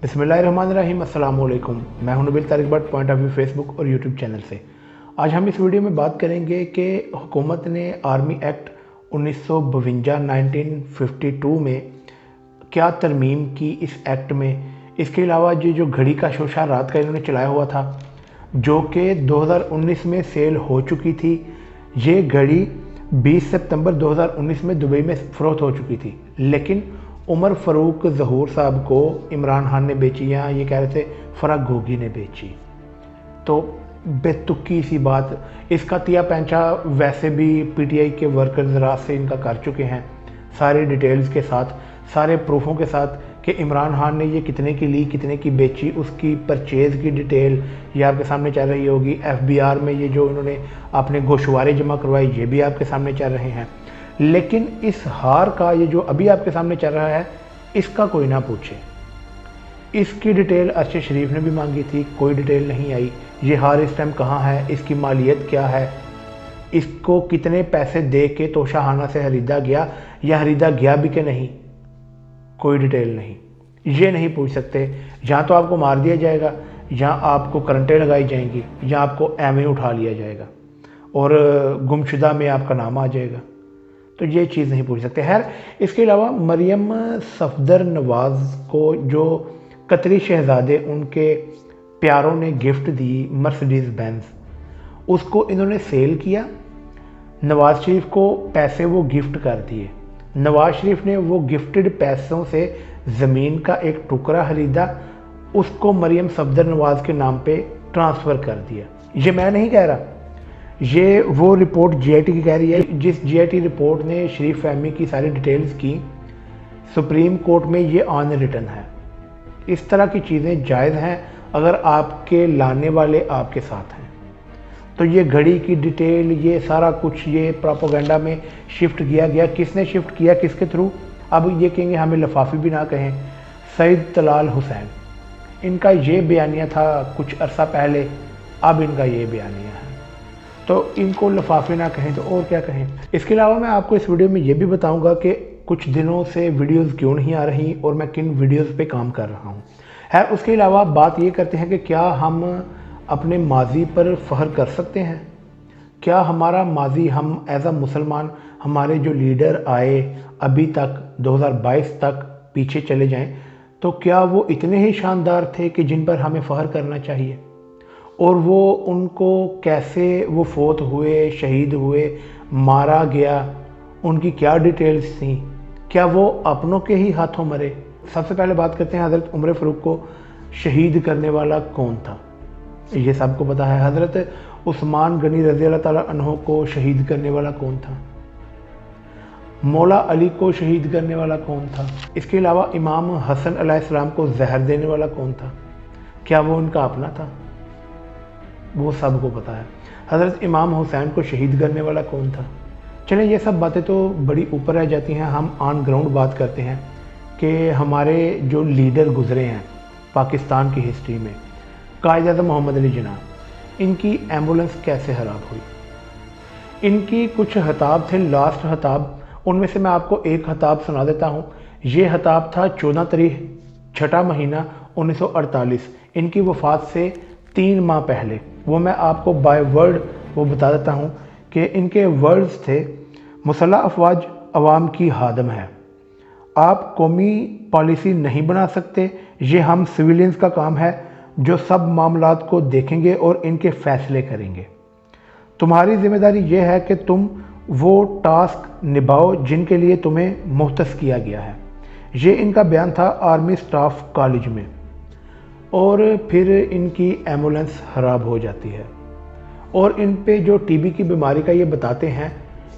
बिस्मिल्लाहिर्रहमानिर्रहीम, अस्सलाम वालेकुम। मैं हूं Nabeel Tariq Bhatt, point of view Facebook और यूट्यूब चैनल से। आज हम इस वीडियो में बात करेंगे कि हुकूमत ने आर्मी एक्ट 1952 1952 में क्या तरमीम की इस एक्ट में। इसके अलावा ये जो घड़ी का शोशा रात का इन्होंने चलाया हुआ था, जो कि 2019 में सेल हो चुकी थी। ये घड़ी 20 सितंबर 2019 में दुबई में फ़रोख्त हो चुकी थी, लेकिन उमर फ़ारूक ज़हूर साहब को इमरान खान ने बेची, या ये कह रहे थे फराग घोगी ने बेची। तो बेतुकी सी बात, इसका तिया पैंचा वैसे भी पीटीआई के वर्कर्स रात से इनका कर चुके हैं, सारे डिटेल्स के साथ, सारे प्रूफों के साथ कि इमरान खान ने ये कितने की ली, कितने की बेची, उसकी परचेज़ की डिटेल ये आपके सामने चल रही होगी। एफबीआर में ये जो इन्होंने अपने गोशवारे जमा करवाए ये भी आपके सामने चल रहे हैं। लेकिन इस हार का ये जो अभी आपके सामने चल रहा है, इसका कोई ना पूछे। इसकी डिटेल अरशद शरीफ ने भी मांगी थी, कोई डिटेल नहीं आई। ये हार इस टाइम कहाँ है, इसकी मालियत क्या है, इसको कितने पैसे दे के तोशाखाना से खरीदा गया या खरीदा गया भी कि नहीं, कोई डिटेल नहीं। ये नहीं पूछ सकते। यहाँ तो आपको मार दिया जाएगा, यहाँ आपको करंटें लगाई जाएंगी, या आपको एमए उठा लिया जाएगा और गुमशुदा में आपका नाम आ जाएगा। तो ये चीज़ नहीं पूछ सकते। खैर, इसके अलावा मरियम सफदर नवाज़ को जो कतरी शहज़ादे उनके प्यारों ने गिफ्ट दी मर्सिडीज़ बेंज, उसको इन्होंने सेल किया। नवाज़ शरीफ को पैसे वो गिफ्ट कर दिए। नवाज़ शरीफ ने वो गिफ्टेड पैसों से ज़मीन का एक टुकड़ा खरीदा, उसको मरियम सफदर नवाज़ के नाम पे ट्रांसफ़र कर दिया। ये मैं नहीं कह रहा, ये वो रिपोर्ट जीआईटी की कह रही है। जिस जीआईटी रिपोर्ट ने शरीफ फहमी की सारी डिटेल्स की, सुप्रीम कोर्ट में ये ऑन रिटन है। इस तरह की चीज़ें जायज़ हैं अगर आपके लाने वाले आपके साथ हैं। तो ये घड़ी की डिटेल, ये सारा कुछ, ये प्रोपेगेंडा में शिफ्ट किया गया। किसने शिफ्ट किया, किसके थ्रू? अब ये कहेंगे हमें लफाफी भी ना कहें। सईद तलाल हुसैन, इनका ये बयानिया था कुछ अरसा पहले, अब इनका ये बयानिया है। तो इनको लफाफे ना कहें तो और क्या कहें। इसके अलावा मैं आपको इस वीडियो में ये भी बताऊंगा कि कुछ दिनों से वीडियोस क्यों नहीं आ रही और मैं किन वीडियोस पे काम कर रहा हूँ। है उसके अलावा बात ये करते हैं कि क्या हम अपने माजी पर फ़ख्र कर सकते हैं? क्या हमारा माजी, हम एज अ मुसलमान, हमारे जो लीडर आए अभी तक 2022 तक पीछे चले जाएं, तो क्या वो इतने ही शानदार थे कि जिन पर हमें फ़ख्र करना चाहिए? और वो उनको कैसे वो फोत हुए, शहीद हुए, मारा गया, उनकी क्या डिटेल्स थी? क्या वो अपनों के ही हाथों मरे? सबसे पहले बात करते हैं हज़रत उमर फ़ारूक को शहीद करने वाला कौन था। ये सबको पता है। हज़रत उस्मान गनी रज़ी अल्लाह ताला अन्हो को शहीद करने वाला कौन था? मौला अली को शहीद करने वाला कौन था? इसके अलावा इमाम हसन अलैहिस्सलाम को जहर देने वाला कौन था? क्या वो उनका अपना था? वो सबको पता है। हज़रत इमाम हुसैन को शहीद करने वाला कौन था? चलें, ये सब बातें तो बड़ी ऊपर रह जाती हैं। हम ऑन ग्राउंड बात करते हैं कि हमारे जो लीडर गुजरे हैं पाकिस्तान की हिस्ट्री में, कायद-ए-आज़म मोहम्मद अली जिन्ना, इनकी एम्बुलेंस कैसे ख़राब हुई? इनकी कुछ खिताब थे, लास्ट खिताब, उनमें से मैं आपको एक खिताब सुना देता हूँ। ये खिताब था 14 तारीख 6 महीना 1948, इनकी वफ़ात से 3 माह पहले। वो मैं आपको बाय वर्ड वो बता देता हूँ कि इनके वर्ड्स थे, मुसल्लह अफवाज अवाम की हादम है, आप कौमी पॉलिसी नहीं बना सकते, ये हम सिविलियंस का काम है जो सब मामलात को देखेंगे और इनके फैसले करेंगे। तुम्हारी जिम्मेदारी ये है कि तुम वो टास्क निभाओ जिनके लिए तुम्हें मुख्तस किया गया है। ये इनका बयान था आर्मी स्टाफ कॉलेज में। और फिर इनकी एम्बुलेंस ख़राब हो जाती है और इन पे जो टीबी की बीमारी का ये बताते हैं,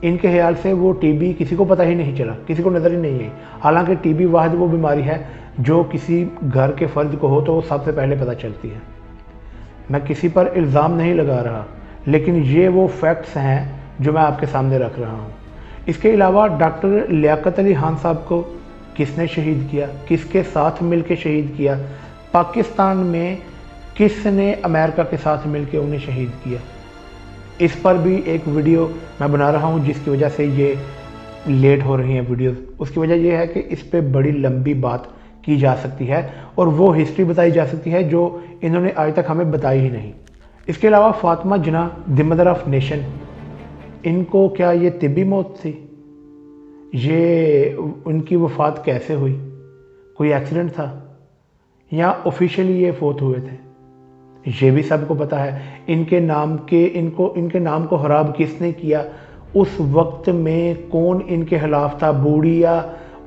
इनके ख्याल से वो टीबी किसी को पता ही नहीं चला, किसी को नज़र ही नहीं आई। हालांकि टीबी वाहिद वो बीमारी है जो किसी घर के फ़र्द को हो तो वो सबसे पहले पता चलती है। मैं किसी पर इल्ज़ाम नहीं लगा रहा, लेकिन ये वो फैक्ट्स हैं जो मैं आपके सामने रख रहा हूँ। इसके अलावा डॉक्टर लियाकत अली खान साहब को किसने शहीद किया, किसके साथ मिल के शहीद किया? पाकिस्तान में किसने अमेरिका के साथ मिलकर उन्हें शहीद किया? इस पर भी एक वीडियो मैं बना रहा हूं, जिसकी वजह से ये लेट हो रही हैं वीडियोस। उसकी वजह यह है कि इस पे बड़ी लंबी बात की जा सकती है और वो हिस्ट्री बताई जा सकती है जो इन्होंने आज तक हमें बताई ही नहीं। इसके अलावा फातिमा जिन्ना द मदर ऑफ नेशन, इनको क्या ये तिब्बी मौत थी? ये उनकी वफ़ात कैसे हुई? कोई एक्सीडेंट था या ऑफिशियली ये फोत हुए थे? ये भी सबको पता है। इनके नाम को खराब किसने किया? उस वक्त में कौन इनके खिलाफ था? बूढ़िया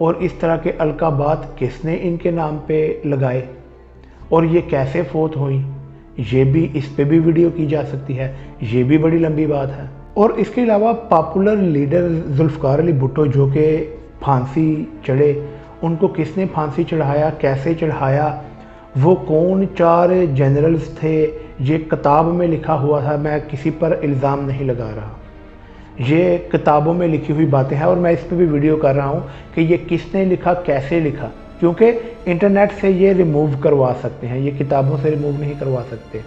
और इस तरह के अलकाबात किसने इनके नाम पे लगाए और ये कैसे फोत हुई? ये भी, इस पे भी वीडियो की जा सकती है। ये भी बड़ी लंबी बात है। और इसके अलावा पॉपुलर लीडर जुल्फ़िकार अली भुट्टो जो कि फांसी चढ़े, उनको किसने फांसी चढ़ाया, कैसे चढ़ाया, वो कौन 4 जनरल्स थे, ये किताब में लिखा हुआ था। मैं किसी पर इल्ज़ाम नहीं लगा रहा, ये किताबों में लिखी हुई बातें हैं और मैं इस पर भी वीडियो कर रहा हूँ कि ये किसने लिखा, कैसे लिखा, क्योंकि इंटरनेट से ये रिमूव करवा सकते हैं, ये किताबों से रिमूव नहीं करवा सकते।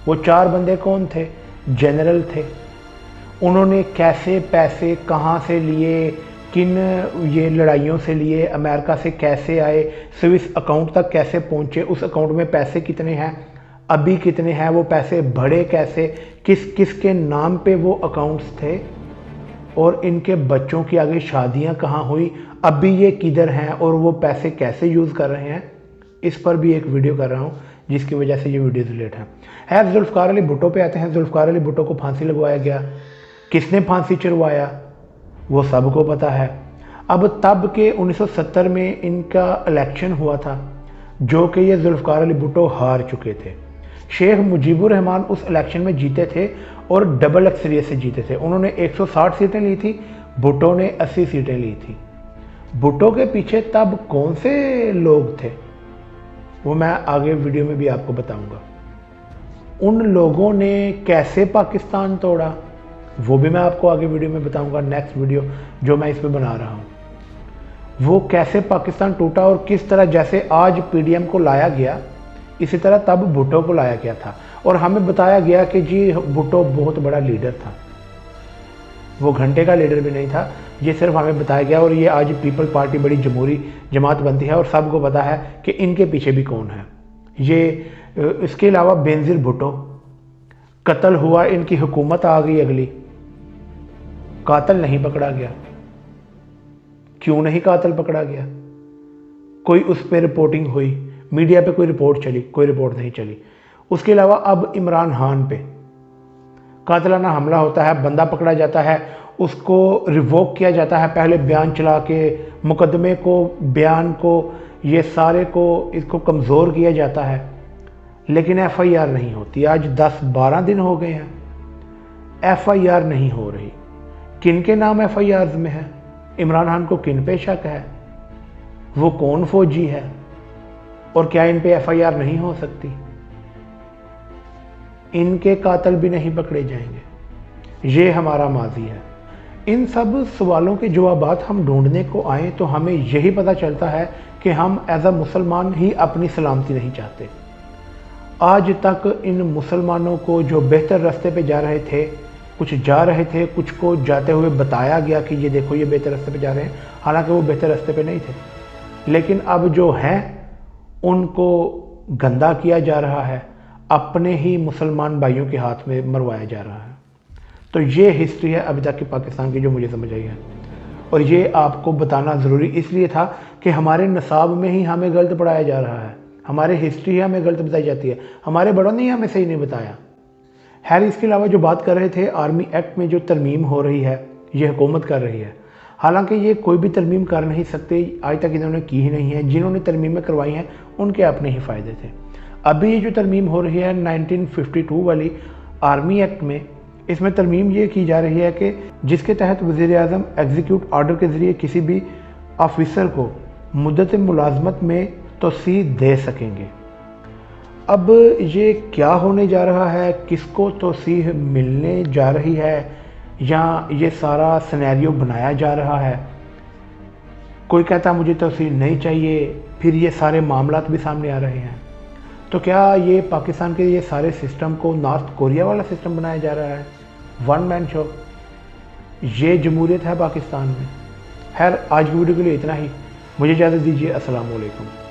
वो 4 बंदे कौन थे? जनरल थे। उन्होंने कैसे पैसे कहाँ से लिए, किन ये लड़ाइयों से लिए, अमेरिका से कैसे आए, स्विस अकाउंट तक कैसे पहुँचे, उस अकाउंट में पैसे कितने हैं, अभी कितने हैं, वो पैसे बढ़े कैसे, किस किस के नाम पे वो अकाउंट्स थे और इनके बच्चों की आगे शादियां कहाँ हुई, अभी ये किधर हैं और वो पैसे कैसे यूज़ कर रहे हैं, इस पर भी एक वीडियो कर रहा हूँ जिसकी वजह से ये वीडियो रिलेट है। जुल्फ़िकार अली भुट्टो पे आते हैं। जुल्फ़िकार अली भुट्टो को फांसी लगवाया गया। किसने फांसी चढ़वाया वो सबको पता है। अब तब के 1970 में इनका इलेक्शन हुआ था जो कि ये जुल्फ़िकार अली भुट्टो हार चुके थे। शेख मुजीबुर रहमान उस इलेक्शन में जीते थे और डबल अक्सरियत से जीते थे। उन्होंने 160 सीटें ली थी, भुट्टो ने 80 सीटें ली थी। भुट्टो के पीछे तब कौन से लोग थे वो मैं आगे वीडियो में भी आपको बताऊंगा। उन लोगों ने कैसे पाकिस्तान तोड़ा वो भी मैं आपको आगे वीडियो में बताऊंगा। नेक्स्ट वीडियो जो मैं इस पर बना रहा हूँ, वो कैसे पाकिस्तान टूटा और किस तरह, जैसे आज पीडीएम को लाया गया इसी तरह तब भुट्टो को लाया गया था और हमें बताया गया कि जी भुट्टो बहुत बड़ा लीडर था। वो घंटे का लीडर भी नहीं था, ये सिर्फ हमें बताया गया। और ये आज पीपल पार्टी बड़ी जमहूरी जमात बनती है और सबको पता है कि इनके पीछे भी कौन है। ये इसके अलावा बेनज़ीर भुट्टो कत्ल हुआ, इनकी हुकूमत आ गई अगली, कातिल नहीं पकड़ा गया। क्यों नहीं कातिल पकड़ा गया? कोई उस पर रिपोर्टिंग हुई, मीडिया पे कोई रिपोर्ट चली, कोई रिपोर्ट नहीं चली। उसके अलावा अब इमरान खान पे कातिलाना हमला होता है, बंदा पकड़ा जाता है, उसको रिवोक किया जाता है, पहले बयान चला के मुकदमे को, बयान को, ये सारे को, इसको कमज़ोर किया जाता है, लेकिन एफआईआर नहीं होती। आज 10-12 दिन हो गए हैं, एफआईआर नहीं हो रही। किन के नाम एफआईआर में है? इमरान खान को किन पे शक है? वो कौन फौजी है और क्या इन पे एफआईआर नहीं हो सकती? इनके कातिल भी नहीं पकड़े जाएंगे। ये हमारा माजी है। इन सब सवालों के जवाबात हम ढूंढने को आए तो हमें यही पता चलता है कि हम एज अ मुसलमान ही अपनी सलामती नहीं चाहते। आज तक इन मुसलमानों को जो बेहतर रास्ते पे जा रहे थे, कुछ जा रहे थे, कुछ को जाते हुए बताया गया कि ये देखो ये बेहतर रास्ते पे जा रहे हैं, हालांकि वो बेहतर रास्ते पे नहीं थे। लेकिन अब जो हैं उनको गंदा किया जा रहा है, अपने ही मुसलमान भाइयों के हाथ में मरवाया जा रहा है। तो ये हिस्ट्री है अभी तक की पाकिस्तान की जो मुझे समझ आई है, और ये आपको बताना ज़रूरी इसलिए था कि हमारे नसाब में ही हमें गलत पढ़ाया जा रहा है, हमारे हिस्ट्री हमें गलत बताई जाती है, हमारे बड़ों ने हमें सही नहीं बताया। खैर, इसके अलावा जो बात कर रहे थे आर्मी एक्ट में जो तरमीम हो रही है, ये हुकूमत कर रही है। हालांकि ये कोई भी तरमीम कर नहीं सकते, आज तक इन्होंने की ही नहीं है। जिन्होंने तरमीमें करवाई हैं उनके अपने ही फ़ायदे थे। अभी ये जो तरमीम हो रही है 1952 वाली आर्मी एक्ट में, इसमें तरमीम ये की जा रही है कि जिसके तहत वज़ीर-ए-आज़म एग्जीक्यूट ऑर्डर के ज़रिए किसी भी ऑफिसर को मुद्दत मुलाजमत में तोसी दे सकेंगे। अब ये क्या होने जा रहा है, किसको तोसीह मिलने जा रही है, या ये सारा सिनेरियो बनाया जा रहा है? कोई कहता मुझे तोसीह नहीं चाहिए, फिर ये सारे मामलात भी सामने आ रहे हैं। तो क्या ये पाकिस्तान के ये सारे सिस्टम को नॉर्थ कोरिया वाला सिस्टम बनाया जा रहा है, वन मैन शो? ये जमहूरियत है पाकिस्तान में। खैर, आज की वीडियो के लिए इतना ही। मुझे इजाज़त दीजिए। अस्सलाम वालेकुम।